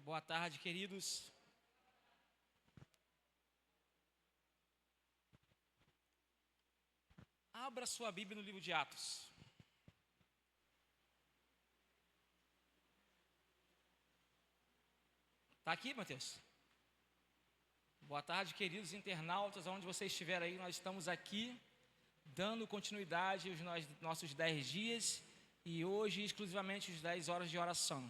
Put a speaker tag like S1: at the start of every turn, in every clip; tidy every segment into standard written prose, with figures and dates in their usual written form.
S1: Boa tarde, queridos. Abra sua Bíblia no livro de Atos. Está aqui, Mateus? Boa tarde, queridos internautas, onde você estiver aí, nós estamos aqui dando continuidade aos nossos 10 dias e hoje exclusivamente os 10 horas de oração.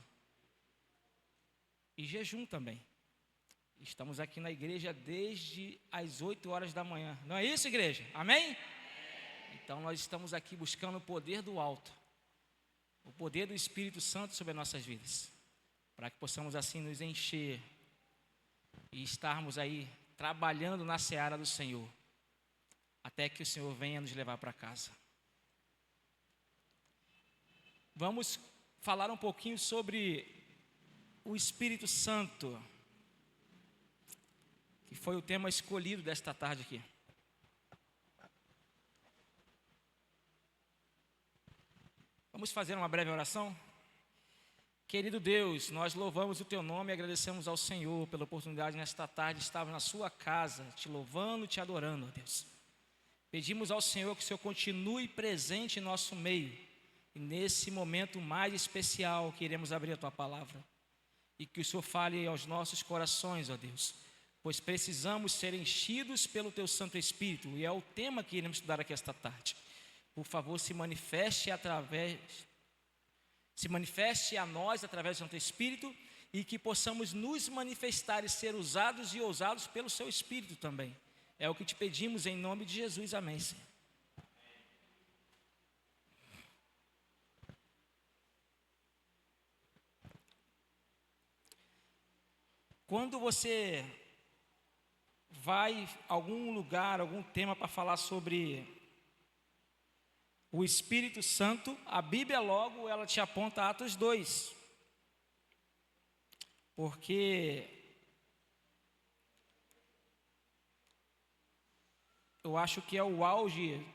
S1: E jejum também. Estamos aqui na igreja desde as 8 horas da manhã. Não é isso, igreja? Amém? Então nós estamos aqui buscando o poder do alto, o poder do Espírito Santo sobre as nossas vidas, para que possamos assim nos encher e estarmos aí trabalhando na seara do Senhor, até que o Senhor venha nos levar para casa. Vamos falar um pouquinho sobre o Espírito Santo, que foi o tema escolhido desta tarde aqui. Vamos fazer uma breve oração? Querido Deus, nós louvamos o Teu nome e agradecemos ao Senhor pela oportunidade nesta tarde de estarmos na Sua casa, te louvando e te adorando, ó Deus. Pedimos ao Senhor que o Senhor continue presente em nosso meio e nesse momento mais especial que iremos abrir a Tua palavra. E que o Senhor fale aos nossos corações, ó Deus, pois precisamos ser enchidos pelo Teu Santo Espírito, e é o tema que iremos estudar aqui esta tarde. Por favor, se manifeste a nós através do Santo Espírito, e que possamos nos manifestar e ser usados e ousados pelo Seu Espírito também. É o que te pedimos em nome de Jesus, amém, Senhor. Quando você vai a algum lugar, algum tema para falar sobre o Espírito Santo, a Bíblia logo ela te aponta a Atos 2. Porque eu acho que é o auge,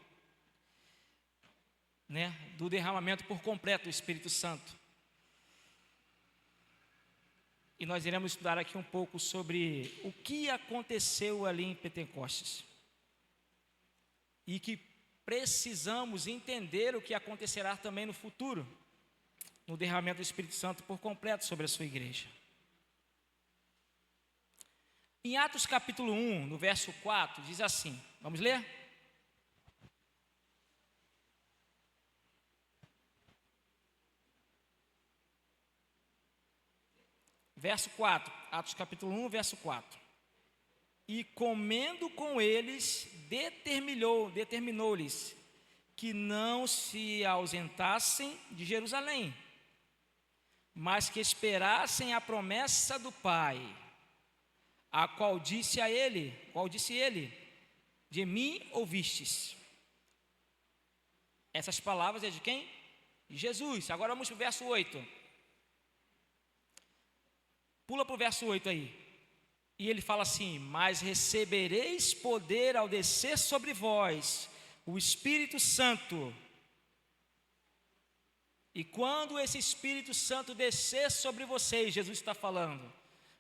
S1: do derramamento por completo do Espírito Santo. E nós iremos estudar aqui um pouco sobre o que aconteceu ali em Pentecostes. E que precisamos entender o que acontecerá também no futuro, no derramamento do Espírito Santo por completo sobre a sua igreja. Em Atos capítulo 1, no verso 4, diz assim, vamos ler? Verso 4, Atos capítulo 1, verso 4. E comendo com eles, determinou-lhes que não se ausentassem de Jerusalém, mas que esperassem a promessa do Pai, a qual disse ele, de mim ouvistes. Essas palavras é de quem? De Jesus. Agora vamos para o verso 8. Pula para o verso 8 aí. E ele fala assim: mas recebereis poder ao descer sobre vós o Espírito Santo. E quando esse Espírito Santo descer sobre vocês, Jesus está falando,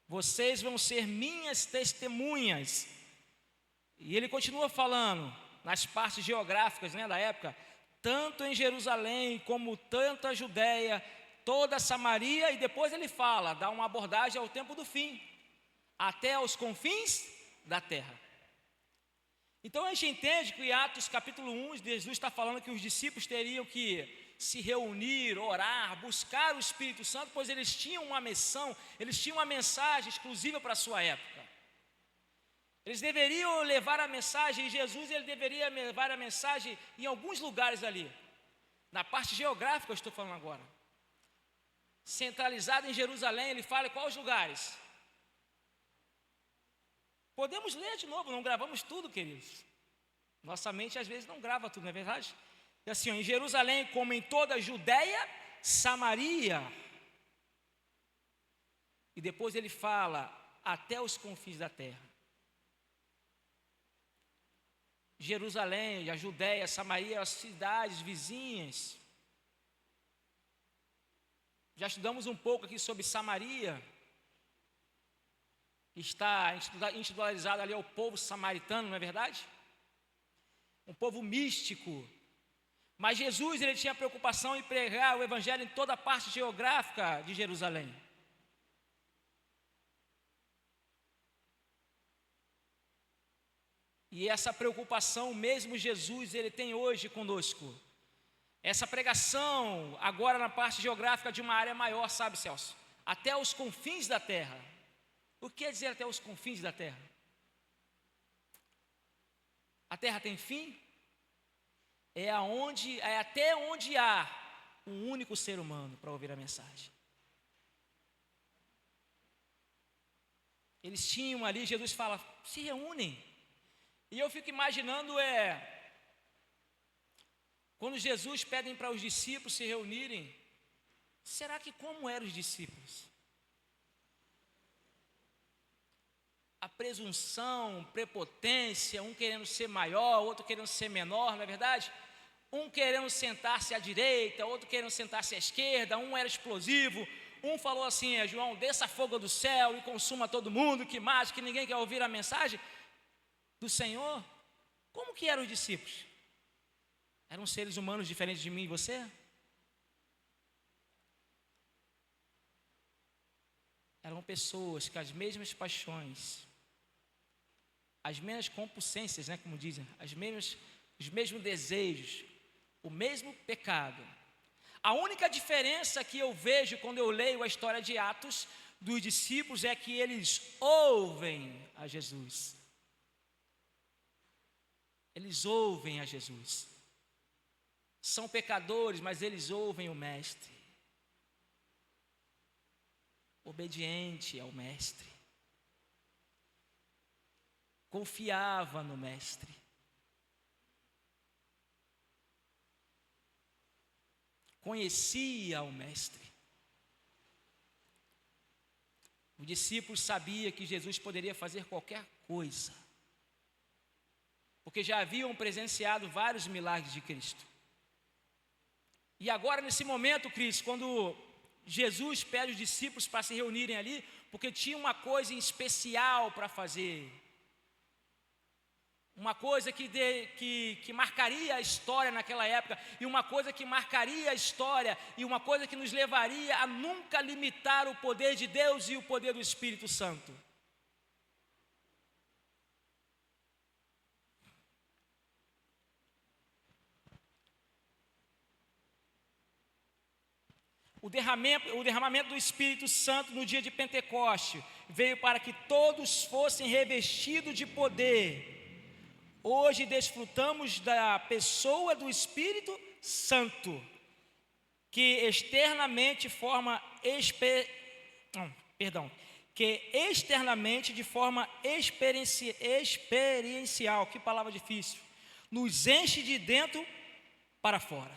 S1: vocês vão ser minhas testemunhas. E ele continua falando nas partes geográficas da época, tanto em Jerusalém como tanto a Judéia, toda a Samaria, e depois ele fala, dá uma abordagem ao tempo do fim, até aos confins da terra. Então a gente entende que em Atos capítulo 1, Jesus está falando que os discípulos teriam que se reunir, orar, buscar o Espírito Santo, pois eles tinham uma missão, eles tinham uma mensagem exclusiva para a sua época. Eles deveriam levar a mensagem, e Jesus ele deveria levar a mensagem em alguns lugares ali. Na parte geográfica eu estou falando agora. Centralizado em Jerusalém, ele fala quais lugares? Podemos ler de novo, não gravamos tudo, queridos. Nossa mente às vezes não grava tudo, não é verdade? E assim, em Jerusalém, como em toda a Judéia, Samaria. E depois ele fala, até os confins da terra. Jerusalém, a Judéia, Samaria, as cidades vizinhas. Já estudamos um pouco aqui sobre Samaria. que está institucionalizado ali ao povo samaritano, não é verdade? Um povo místico. Mas Jesus, ele tinha preocupação em pregar o evangelho em toda a parte geográfica de Jerusalém. E essa preocupação mesmo Jesus, ele tem hoje conosco. Essa pregação agora na parte geográfica de uma área maior, sabe, Celso? Até os confins da terra. O que quer dizer até os confins da terra? A terra tem fim? É até onde há um único ser humano para ouvir a mensagem. Eles tinham ali, Jesus fala, se reúnem. E eu fico imaginando, quando Jesus pede para os discípulos se reunirem, será que como eram os discípulos? A presunção, prepotência, um querendo ser maior, outro querendo ser menor, não é verdade? Um querendo sentar-se à direita, outro querendo sentar-se à esquerda, um era explosivo, um falou assim, João, desça fogo do céu e consuma todo mundo, que mais, que ninguém quer ouvir a mensagem do Senhor. Como que eram os discípulos? Eram seres humanos diferentes de mim e você? Eram pessoas com as mesmas paixões, as mesmas compulsências, como dizem, os mesmos desejos, o mesmo pecado. A única diferença que eu vejo quando eu leio a história de Atos dos discípulos é que eles ouvem a Jesus. Eles ouvem a Jesus. São pecadores, mas eles ouvem o Mestre. Obediente ao Mestre. Confiava no Mestre. Conhecia o Mestre. O discípulo sabia que Jesus poderia fazer qualquer coisa, porque já haviam presenciado vários milagres de Cristo. E agora nesse momento, Cristo, quando Jesus pede os discípulos para se reunirem ali, porque tinha uma coisa em especial para fazer, uma coisa que marcaria a história naquela época, e uma coisa que marcaria a história, e uma coisa que nos levaria a nunca limitar o poder de Deus e o poder do Espírito Santo. O derramamento do Espírito Santo no dia de Pentecoste veio para que todos fossem revestidos de poder. Hoje desfrutamos da pessoa do Espírito Santo, que externamente de forma experiencial, que palavra difícil, nos enche de dentro para fora,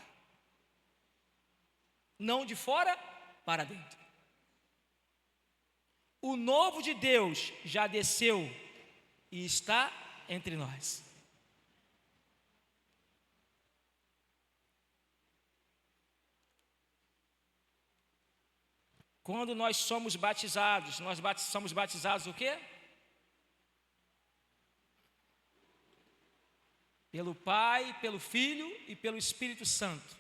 S1: não de fora para dentro. O novo de Deus já desceu e está entre nós. Quando nós somos batizados, somos batizados o quê? Pelo Pai, pelo Filho e pelo Espírito Santo.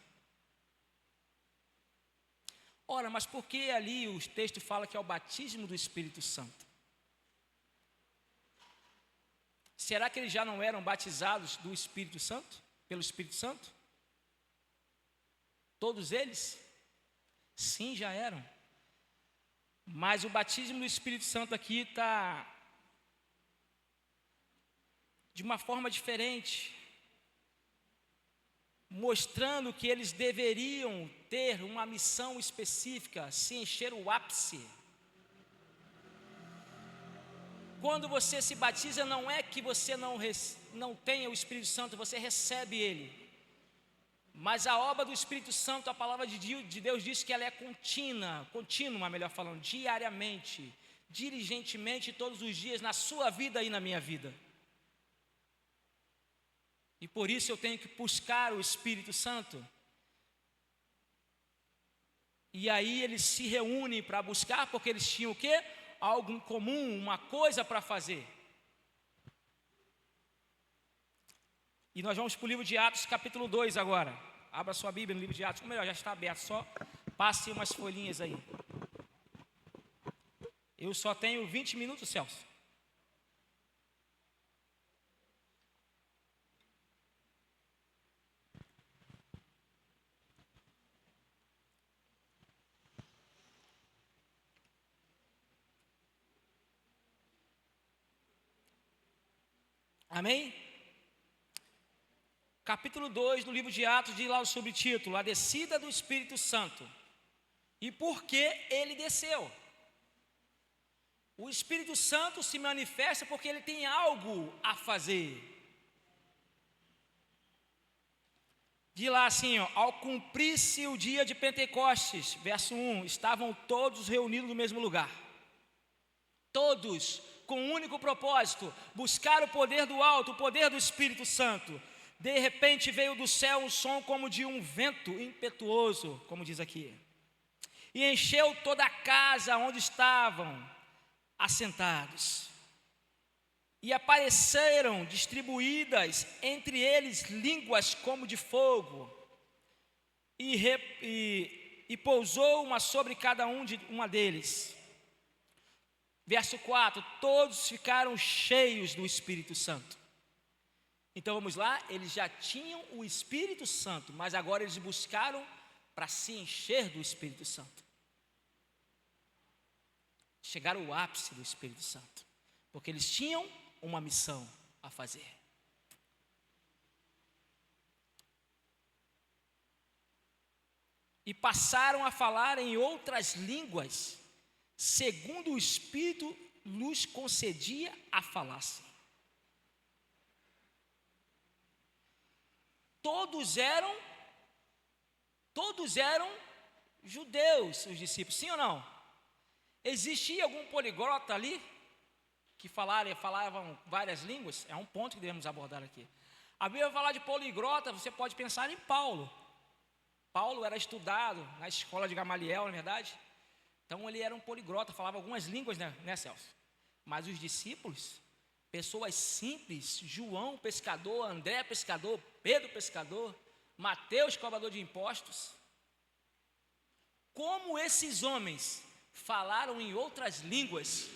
S1: Ora, mas por que ali o texto fala que é o batismo do Espírito Santo? Será que eles já não eram batizados do Espírito Santo? Pelo Espírito Santo? Todos eles? Sim, já eram. Mas o batismo do Espírito Santo aqui está de uma forma diferente, mostrando que eles deveriam ter uma missão específica, se encher o ápice. Quando você se batiza, não é que você não tenha o Espírito Santo, você recebe ele. Mas a obra do Espírito Santo, a palavra de Deus diz que ela é contínua, melhor falando, diariamente, diligentemente, todos os dias, na sua vida e na minha vida. E por isso eu tenho que buscar o Espírito Santo. E aí eles se reúnem para buscar, porque eles tinham o quê? algo em comum, uma coisa para fazer. E nós vamos para o livro de Atos, capítulo 2 agora. Abra sua Bíblia no livro de Atos, ou melhor, já está aberto, só passe umas folhinhas aí. Eu só tenho 20 minutos, Celso. Amém? Capítulo 2 do livro de Atos diz lá o subtítulo: a descida do Espírito Santo. E por que ele desceu? O Espírito Santo se manifesta porque ele tem algo a fazer. Diz lá assim, ó, ao cumprir-se o dia de Pentecostes, verso 1, estavam todos reunidos no mesmo lugar. Todos, com um único propósito, buscar o poder do alto, o poder do Espírito Santo. De repente veio do céu um som como de um vento impetuoso, como diz aqui, e encheu toda a casa onde estavam assentados. E apareceram distribuídas entre eles línguas como de fogo, e pousou uma sobre cada uma deles. Verso 4, todos ficaram cheios do Espírito Santo. Então vamos lá, eles já tinham o Espírito Santo, mas agora eles buscaram para se encher do Espírito Santo. Chegaram ao ápice do Espírito Santo, porque eles tinham uma missão a fazer. E passaram a falar em outras línguas, segundo o Espírito lhes concedia a falassem. Todos eram judeus, os discípulos, sim ou não? Existia algum poliglota ali que falavam várias línguas? É um ponto que devemos abordar aqui. A Bíblia vai falar de poliglota, você pode pensar em Paulo. Paulo era estudado na escola de Gamaliel, na verdade. Então ele era um poliglota, falava algumas línguas, né, Celso? Mas os discípulos, pessoas simples, João pescador, André pescador, Pedro pescador, Mateus cobrador de impostos. Como esses homens falaram em outras línguas,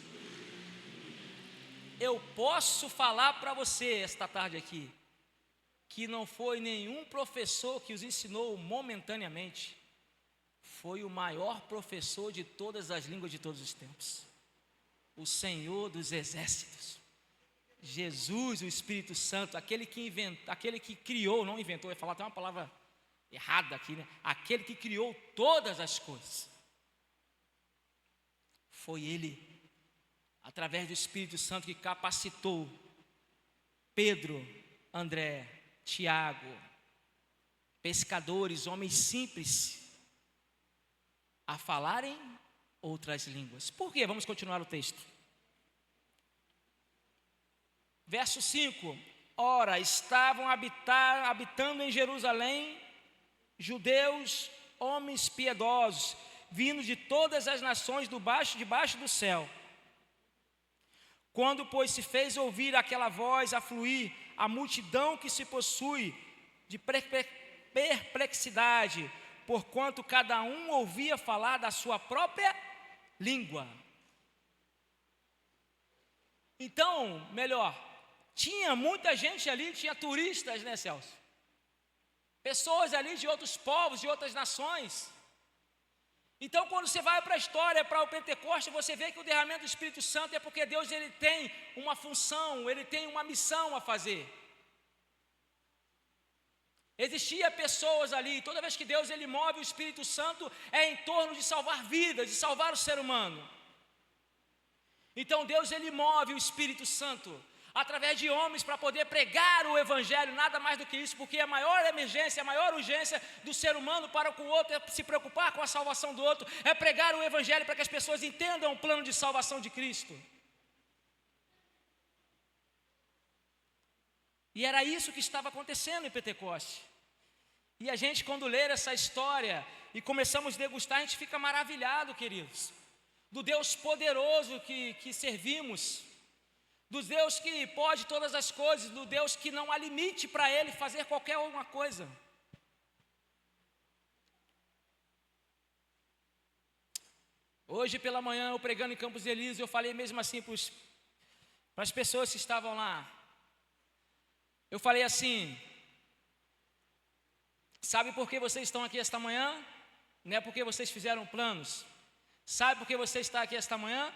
S1: eu posso falar para você esta tarde aqui, que não foi nenhum professor que os ensinou momentaneamente, foi o maior professor de todas as línguas de todos os tempos, o Senhor dos exércitos, Jesus, o Espírito Santo, aquele que criou, não inventou, eu ia falar até uma palavra errada aqui, né? Aquele que criou todas as coisas. Foi Ele, através do Espírito Santo, que capacitou Pedro, André, Tiago, pescadores, homens simples, a falarem outras línguas. Por quê? Vamos continuar o texto. Verso 5: ora, estavam habitando em Jerusalém judeus, homens piedosos, vindos de todas as nações debaixo do céu. Quando, pois, se fez ouvir aquela voz afluir, a multidão que se possui de perplexidade, porquanto cada um ouvia falar da sua própria língua. Então, melhor, tinha muita gente ali, tinha turistas, né, Celso? Pessoas ali de outros povos, de outras nações. Então, quando você vai para a história, para o Pentecostes, você vê que o derramamento do Espírito Santo é porque Deus ele tem uma função, ele tem uma missão a fazer. Existia pessoas ali, toda vez que Deus ele move o Espírito Santo, é em torno de salvar vidas, de salvar o ser humano. Então Deus ele move o Espírito Santo através de homens para poder pregar o Evangelho, nada mais do que isso, porque a maior emergência, a maior urgência do ser humano para com o outro é se preocupar com a salvação do outro, é pregar o Evangelho para que as pessoas entendam o plano de salvação de Cristo. E era isso que estava acontecendo em Pentecostes. E a gente, quando lê essa história e começamos a degustar, a gente fica maravilhado, queridos. do Deus poderoso que servimos, do Deus que pode todas as coisas, do Deus que não há limite para Ele fazer qualquer uma coisa. Hoje pela manhã, eu pregando em Campos Elíseos, eu falei mesmo assim para as pessoas que estavam lá. Eu falei assim: sabe por que vocês estão aqui esta manhã? Não é porque vocês fizeram planos. Sabe por que você está aqui esta manhã?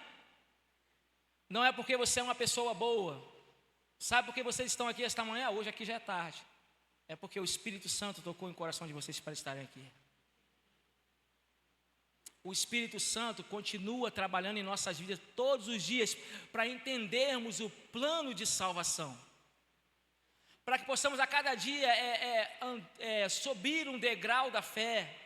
S1: Não é porque você é uma pessoa boa. Sabe por que vocês estão aqui esta manhã? Hoje aqui já é tarde. É porque o Espírito Santo tocou em coração de vocês para estarem aqui. O Espírito Santo continua trabalhando em nossas vidas todos os dias para entendermos o plano de salvação, para que possamos a cada dia subir um degrau da fé.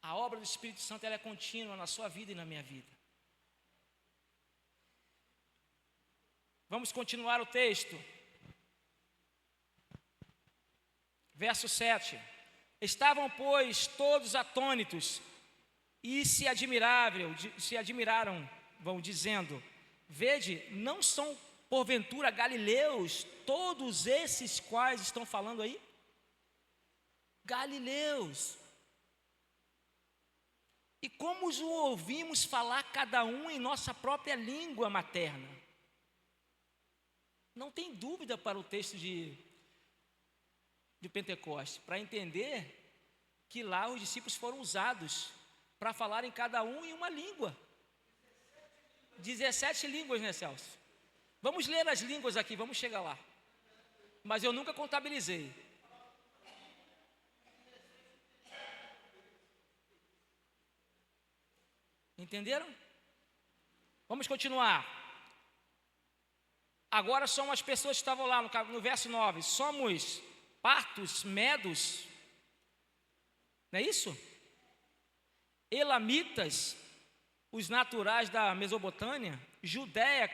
S1: A obra do Espírito Santo ela é contínua na sua vida e na minha vida. Vamos continuar o texto. Verso 7. Estavam, pois, todos atônitos e se admiraram, vão dizendo: vede, não são porventura galileus todos esses quais estão falando aí? Galileus. E como os ouvimos falar cada um em nossa própria língua materna? Não tem dúvida para o texto de Pentecostes, para entender que lá os discípulos foram usados para falarem cada um em uma língua. 17 línguas, né, Celso? Vamos ler as línguas aqui, vamos chegar lá. Mas eu nunca contabilizei. Entenderam? Vamos continuar. Agora são as pessoas que estavam lá no verso 9. Somos partos, medos, não é isso? Elamitas, os naturais da Mesopotâmia, Judéia,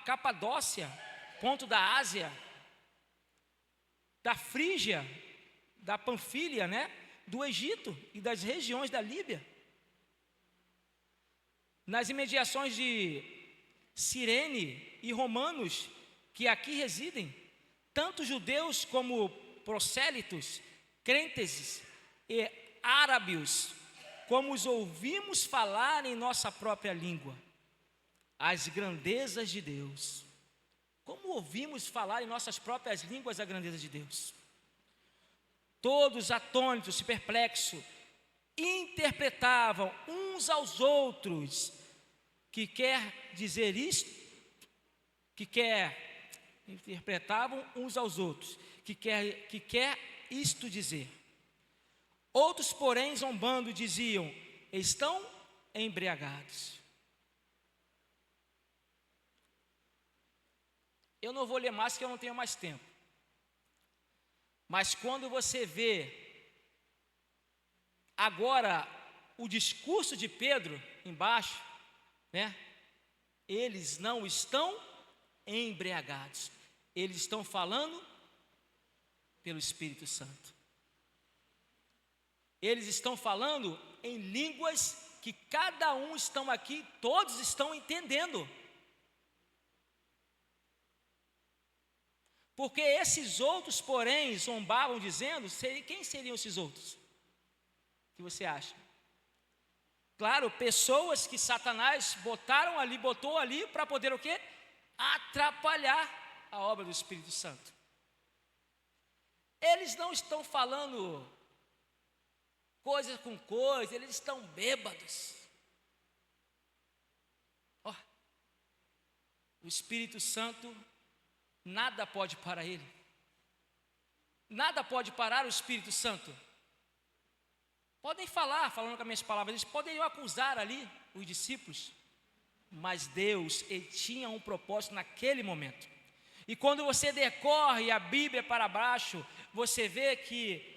S1: Capadócia, ponto da Ásia, da Frígia, da Panfília, né? Do Egito e das regiões da Líbia, nas imediações de Cirene e romanos que aqui residem, tanto judeus como prosélitos, crentes e árabes, como os ouvimos falar em nossa própria língua, as grandezas de Deus. Como ouvimos falar em nossas próprias línguas a grandeza de Deus? Todos atônitos e perplexos, interpretavam uns aos outros, que quer dizer isto, interpretavam uns aos outros, que quer isto dizer. Outros, porém, zombando, diziam: estão embriagados. Eu não vou ler mais, porque eu não tenho mais tempo. Mas quando você vê agora o discurso de Pedro embaixo, né? Eles não estão embriagados. Eles estão falando pelo Espírito Santo. Eles estão falando em línguas que cada um estão aqui, todos estão entendendo. Porque esses outros, porém, zombavam dizendo, quem seriam esses outros? O que você acha? Claro, pessoas que Satanás botou ali para poder o quê? Atrapalhar a obra do Espírito Santo. Eles não estão falando coisa com coisa, eles estão bêbados. Oh, o Espírito Santo, nada pode parar ele. Nada pode parar o Espírito Santo. Podem falando com as minhas palavras, eles poderiam acusar ali os discípulos, mas Deus, Ele tinha um propósito naquele momento. E quando você decorre a Bíblia para baixo, você vê que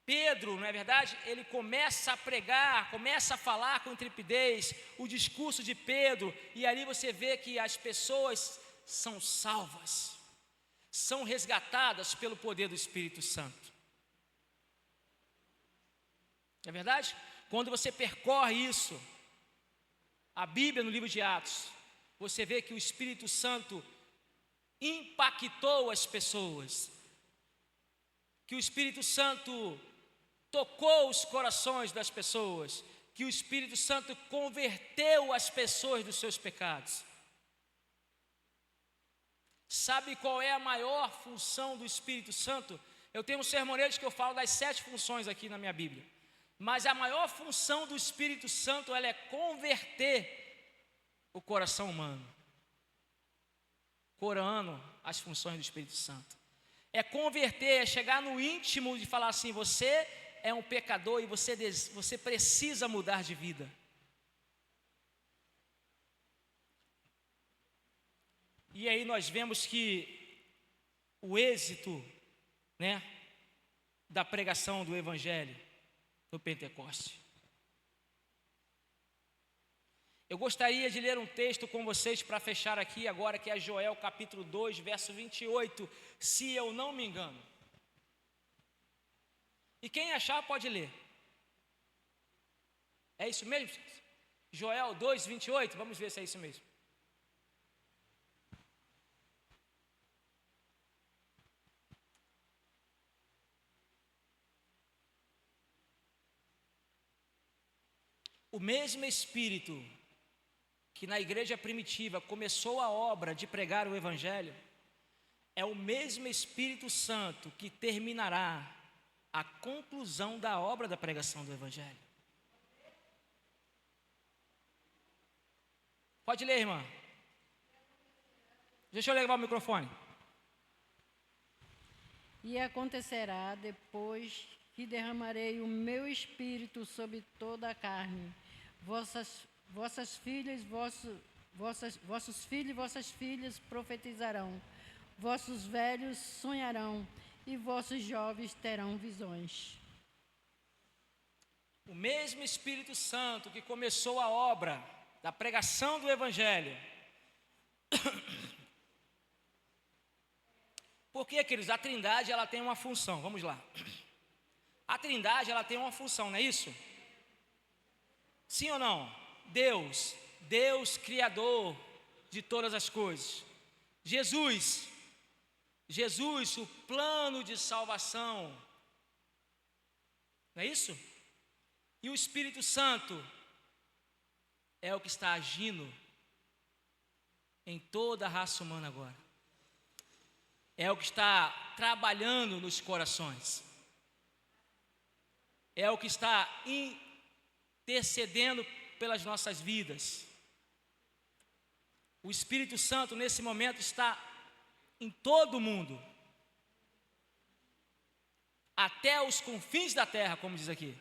S1: Pedro, não é verdade? Ele começa a pregar, começa a falar com intrepidez, o discurso de Pedro, e ali você vê que as pessoas são salvas, são resgatadas pelo poder do Espírito Santo. Não é verdade? Quando você percorre isso, a Bíblia no livro de Atos, você vê que o Espírito Santo impactou as pessoas, que o Espírito Santo tocou os corações das pessoas, que o Espírito Santo converteu as pessoas dos seus pecados. Sabe qual é a maior função do Espírito Santo? Eu tenho um sermonejo que eu falo das 7 funções aqui na minha Bíblia. Mas a maior função do Espírito Santo, ela é converter o coração humano. Corando as funções do Espírito Santo. É converter, é chegar no íntimo de falar assim, você é um pecador e você precisa mudar de vida. E aí nós vemos que o êxito, né, da pregação do Evangelho no Pentecoste. Eu gostaria de ler um texto com vocês para fechar aqui agora, que é Joel capítulo 2, verso 28, se eu não me engano. E quem achar pode ler. É isso mesmo? Joel 2, 28, vamos ver se é isso mesmo. O mesmo Espírito que na igreja primitiva começou a obra de pregar o Evangelho, é o mesmo Espírito Santo que terminará a conclusão da obra da pregação do Evangelho. Pode ler, irmã. Deixa eu levar o microfone.
S2: E acontecerá depois que derramarei o meu Espírito sobre toda a carne. Vossas filhas, vossos filhos e vossas filhas profetizarão, vossos velhos sonharão e vossos jovens terão visões.
S1: O mesmo Espírito Santo que começou a obra da pregação do Evangelho. Porque, queridos, a Trindade ela tem uma função, vamos lá. A Trindade ela tem uma função, não é isso? Sim ou não? Deus criador de todas as coisas. Jesus, o plano de salvação. Não é isso? E o Espírito Santo é o que está agindo em toda a raça humana agora. É o que está trabalhando nos corações. É o que está intercedendo pelas nossas vidas. O Espírito Santo nesse momento está em todo o mundo, até os confins da terra, como diz aqui.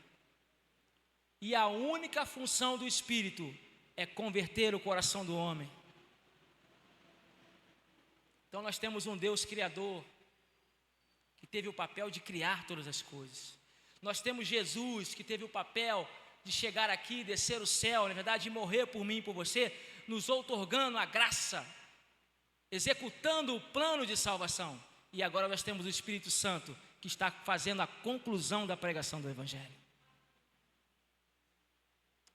S1: E a única função do Espírito é converter o coração do homem. Então nós temos um Deus criador que teve o papel de criar todas as coisas. Nós temos Jesus que teve o papel de chegar aqui, descer o céu, na verdade, de morrer por mim e por você, nos outorgando a graça, executando o plano de salvação. E agora nós temos o Espírito Santo que está fazendo a conclusão da pregação do Evangelho.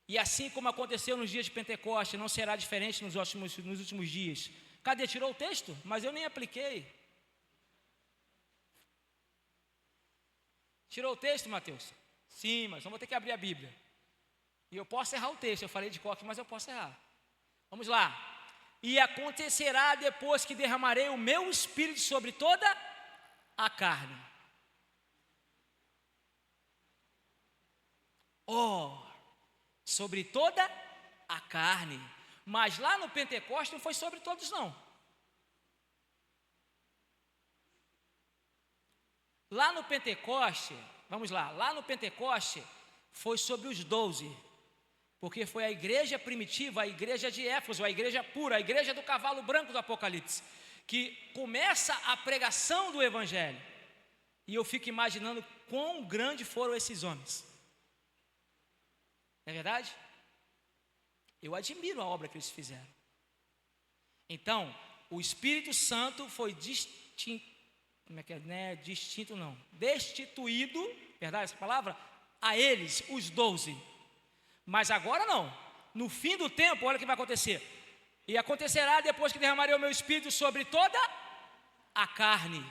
S1: E assim como aconteceu nos dias de Pentecostes, não será diferente nos últimos dias. Cadê? Tirou o texto? Mas eu nem apliquei. Tirou o texto, Mateus? Sim, mas vamos ter que abrir a Bíblia. E eu posso errar o texto, eu falei de cor aqui, mas eu posso errar. Vamos lá. E acontecerá depois que derramarei o meu Espírito sobre toda a carne. Sobre toda a carne. Mas lá no Pentecostes não foi sobre todos não. Lá no Pentecoste, vamos lá, lá no Pentecoste foi sobre os 12. Porque foi a igreja primitiva, a igreja de Éfeso, a igreja pura, a igreja do cavalo branco do Apocalipse, que começa a pregação do Evangelho. E eu fico imaginando quão grandes foram esses homens. Não é verdade? Eu admiro a obra que eles fizeram. Então, o Espírito Santo foi destituído, verdade essa palavra? A eles, os 12. Mas agora não. No fim do tempo, olha o que vai acontecer. E acontecerá depois que derramarei o meu espírito sobre toda a carne.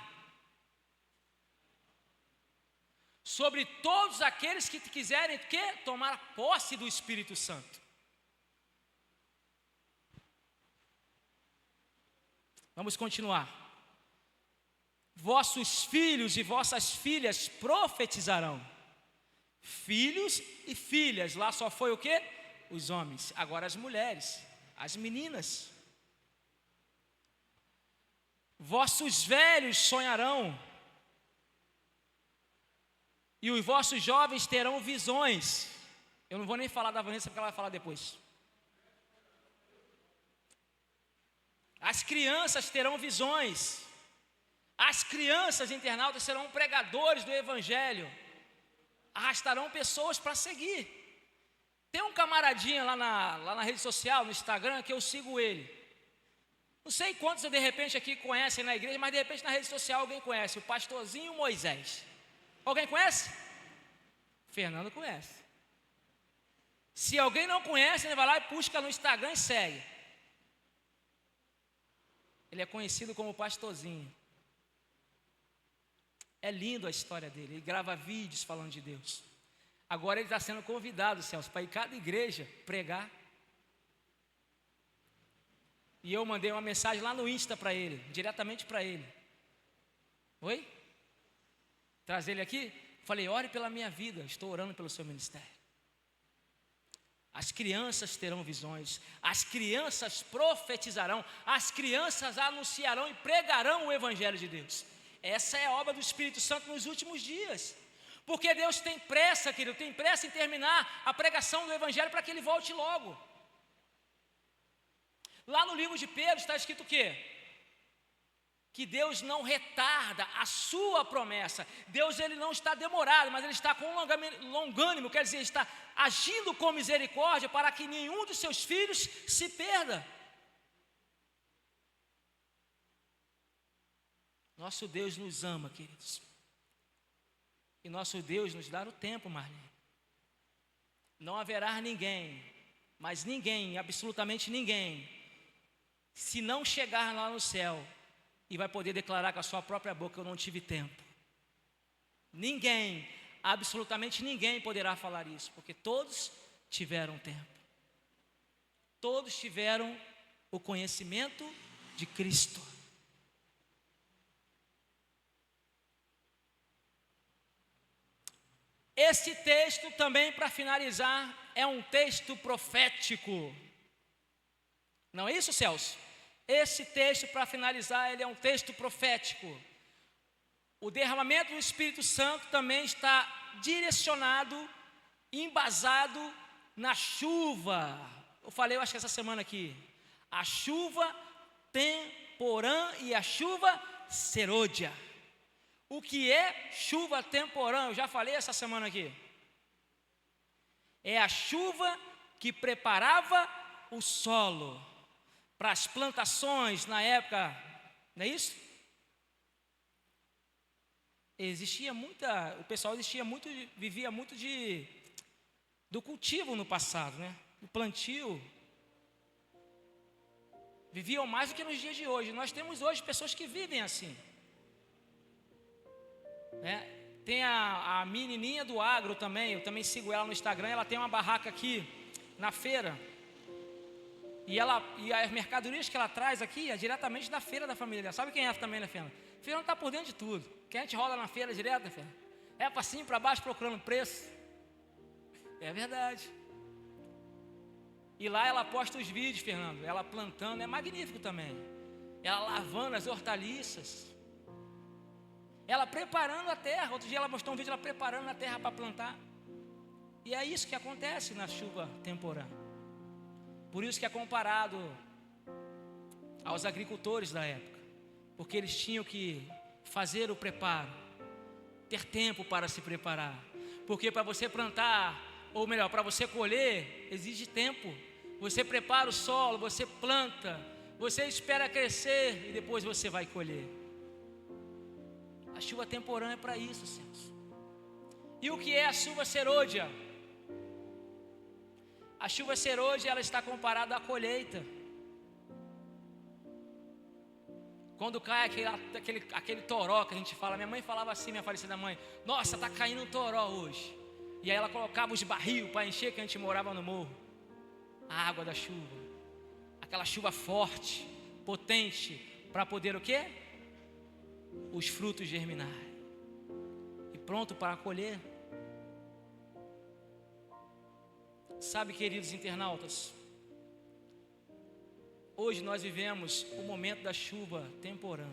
S1: Sobre todos aqueles que quiserem tomar posse do Espírito Santo. Vamos continuar. Vossos filhos e vossas filhas profetizarão. Filhos e filhas, lá só foi o quê? Os homens. Agora as mulheres, as meninas. Vossos velhos sonharão. E os vossos jovens terão visões. Eu não vou nem falar da Vanessa porque ela vai falar depois. As crianças terão visões. As crianças internautas serão pregadores do Evangelho. Arrastarão pessoas para seguir. Tem um camaradinha lá na rede social, no Instagram, que eu sigo ele. Não sei quantos de repente aqui conhecem na igreja, mas de repente na rede social alguém conhece. O pastorzinho Moisés. Alguém conhece? Fernando conhece. Se alguém não conhece, ele vai lá e busca no Instagram e segue. Ele é conhecido como pastorzinho. É lindo a história dele. Ele grava vídeos falando de Deus. Agora ele está sendo convidado, Celso, para ir em cada igreja pregar. E eu mandei uma mensagem lá no Insta para ele, diretamente para ele. Oi? Trazer ele aqui? Falei, ore pela minha vida, estou orando pelo seu ministério. As crianças terão visões, as crianças profetizarão, as crianças anunciarão e pregarão o Evangelho de Deus. Essa é a obra do Espírito Santo nos últimos dias. Porque Deus tem pressa, querido, tem pressa em terminar a pregação do Evangelho para que Ele volte logo. Lá no livro de Pedro está escrito o quê? Que Deus não retarda a sua promessa. Deus ele não está demorado, mas Ele está com longânimo, quer dizer, está agindo com misericórdia para que nenhum dos seus filhos se perda. Nosso Deus nos ama, queridos. E nosso Deus nos dá o tempo, Marlene. Não haverá ninguém, mas ninguém, absolutamente ninguém, se não chegar lá no céu e vai poder declarar com a sua própria boca, eu não tive tempo. Ninguém, absolutamente ninguém poderá falar isso, porque todos tiveram tempo. Todos tiveram o conhecimento de Cristo. Esse texto também, para finalizar, é um texto profético. Não é isso, Celso? Esse texto, para finalizar, ele é um texto profético. O derramamento do Espírito Santo também está direcionado, embasado na chuva. Eu falei, eu acho que essa semana aqui. A chuva temporã e a chuva serôdia. O que é chuva temporã? Eu já falei essa semana aqui. É a chuva que preparava o solo para as plantações na época, não é isso? O pessoal vivia muito do cultivo no passado, né? O plantio. Viviam mais do que nos dias de hoje. Nós temos hoje pessoas que vivem assim. Né? Tem a menininha do agro também, eu também sigo ela no Instagram, ela tem uma barraca aqui na feira. E as mercadorias que ela traz aqui é diretamente da feira da família dela. Sabe quem é também na feira? A feira não está por dentro de tudo. Que a gente rola na feira direto, feira. É para cima e para baixo procurando preço. É verdade. E lá ela posta os vídeos, Fernando. Ela plantando, é magnífico também. Ela lavando as hortaliças. Ela preparando a terra. Outro dia ela mostrou um vídeo, ela preparando a terra para plantar. E é isso que acontece na chuva temporã. Por isso que é comparado aos agricultores da época. Porque eles tinham que fazer o preparo. Ter tempo para se preparar. Porque para você plantar, ou melhor, para você colher, exige tempo. Você prepara o solo, você planta, você espera crescer e depois você vai colher. A chuva temporã é para isso, Celso. E o que é a chuva serôdia? A chuva ser hoje, ela está comparada à colheita. Quando cai aquele toró que a gente fala, minha mãe falava assim, minha falecida mãe: nossa, está caindo um toró hoje. E aí ela colocava os barril para encher, que a gente morava no morro. A água da chuva, aquela chuva forte, potente, para poder o quê? Os frutos germinarem e pronto para colher. Sabe, queridos internautas, hoje nós vivemos o momento da chuva temporã.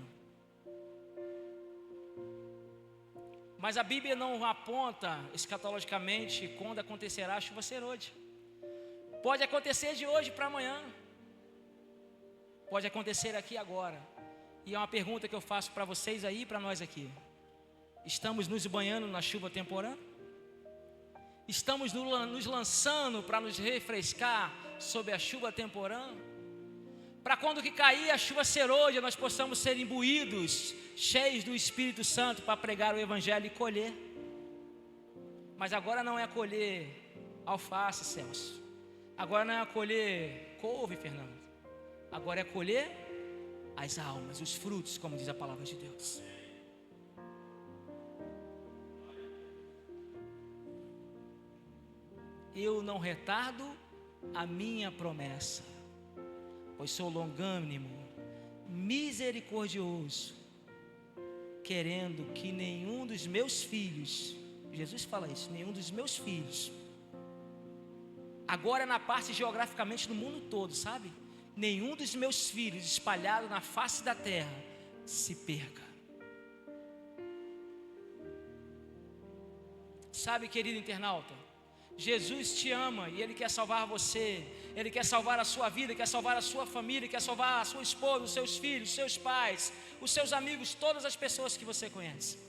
S1: Mas a Bíblia não aponta escatologicamente quando acontecerá a chuva ser hoje. Pode acontecer de hoje para amanhã. Pode acontecer aqui agora. E é uma pergunta que eu faço para vocês aí e para nós aqui. Estamos nos banhando na chuva temporã? Estamos nos lançando para nos refrescar sob a chuva temporã? Para quando que cair a chuva ser hoje, nós possamos ser imbuídos, cheios do Espírito Santo para pregar o Evangelho e colher. Mas agora não é colher alface, Celso. Agora não é colher couve, Fernando. Agora é colher as almas, os frutos, como diz a palavra de Deus. Eu não retardo a minha promessa, pois sou longânimo, misericordioso, querendo que nenhum dos meus filhos, Jesus fala isso, nenhum dos meus filhos, agora na parte geograficamente no mundo todo, sabe? Nenhum dos meus filhos espalhados na face da terra se perca. Sabe, querido internauta, Jesus te ama e Ele quer salvar você. Ele quer salvar a sua vida, quer salvar a sua família, quer salvar a sua esposa, os seus filhos, os seus pais, os seus amigos, todas as pessoas que você conhece.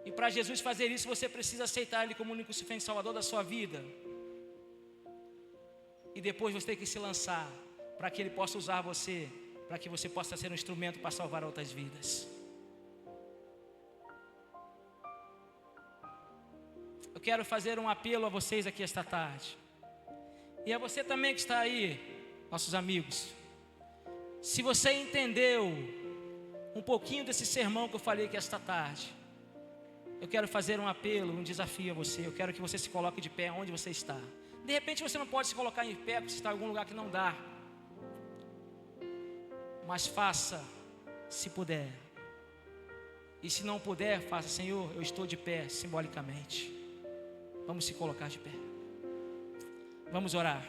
S1: E para Jesus fazer isso, você precisa aceitar Ele como o único suficiente Salvador da sua vida. E depois você tem que se lançar para que Ele possa usar você, para que você possa ser um instrumento para salvar outras vidas. Eu quero fazer um apelo a vocês aqui esta tarde. E a você também que está aí, nossos amigos. Se você entendeu um pouquinho desse sermão que eu falei aqui esta tarde, eu quero fazer um apelo, um desafio a você. Eu quero que você se coloque de pé onde você está. De repente você não pode se colocar em pé porque você está em algum lugar que não dá. Mas faça, se puder. E se não puder, faça: Senhor, eu estou de pé, simbolicamente. Vamos se colocar de pé. Vamos orar.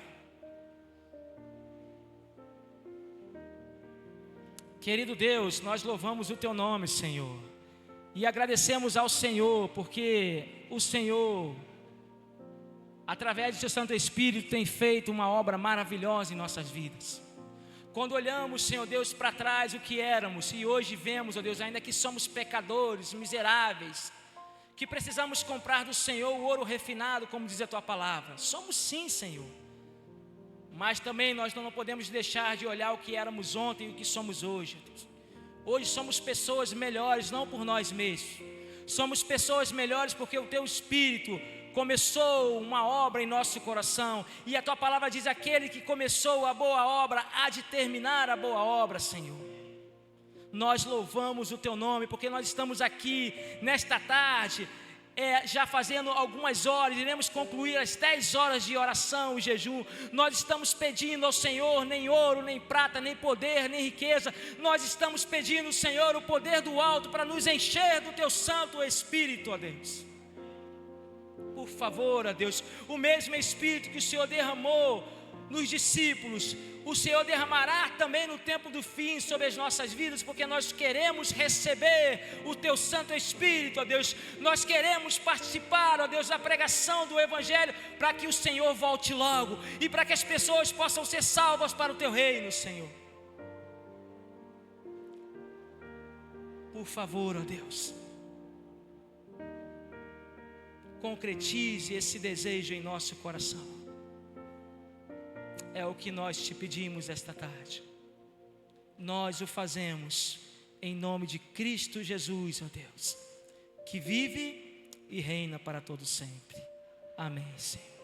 S1: Querido Deus, nós louvamos o Teu nome, Senhor. E agradecemos ao Senhor, porque o Senhor, através do Seu Santo Espírito, tem feito uma obra maravilhosa em nossas vidas. Quando olhamos, Senhor Deus, para trás o que éramos, e hoje vemos, ó Deus, ainda que somos pecadores, miseráveis, que precisamos comprar do Senhor o ouro refinado, como diz a Tua palavra. Somos sim, Senhor. Mas também nós não podemos deixar de olhar o que éramos ontem e o que somos hoje, Deus. Hoje somos pessoas melhores, não por nós mesmos. Somos pessoas melhores porque o Teu Espírito começou uma obra em nosso coração. E a Tua palavra diz: aquele que começou a boa obra há de terminar a boa obra, Senhor. Nós louvamos o Teu nome, porque nós estamos aqui nesta tarde, já fazendo algumas horas, iremos concluir as 10 horas de oração e jejum. Nós estamos pedindo ao Senhor nem ouro, nem prata, nem poder, nem riqueza. Nós estamos pedindo, Senhor, o poder do alto para nos encher do Teu Santo Espírito, ó Deus. Por favor, ó Deus, o mesmo Espírito que o Senhor derramou nos discípulos, o Senhor derramará também no tempo do fim sobre as nossas vidas, porque nós queremos receber o Teu Santo Espírito, ó Deus. Nós queremos participar, ó Deus, da pregação do Evangelho, para que o Senhor volte logo e para que as pessoas possam ser salvas para o Teu reino, Senhor. Por favor, ó Deus, concretize esse desejo em nosso coração. É o que nós Te pedimos esta tarde. Nós o fazemos em nome de Cristo Jesus, ó Deus, que vive e reina para todo sempre. Amém, Senhor.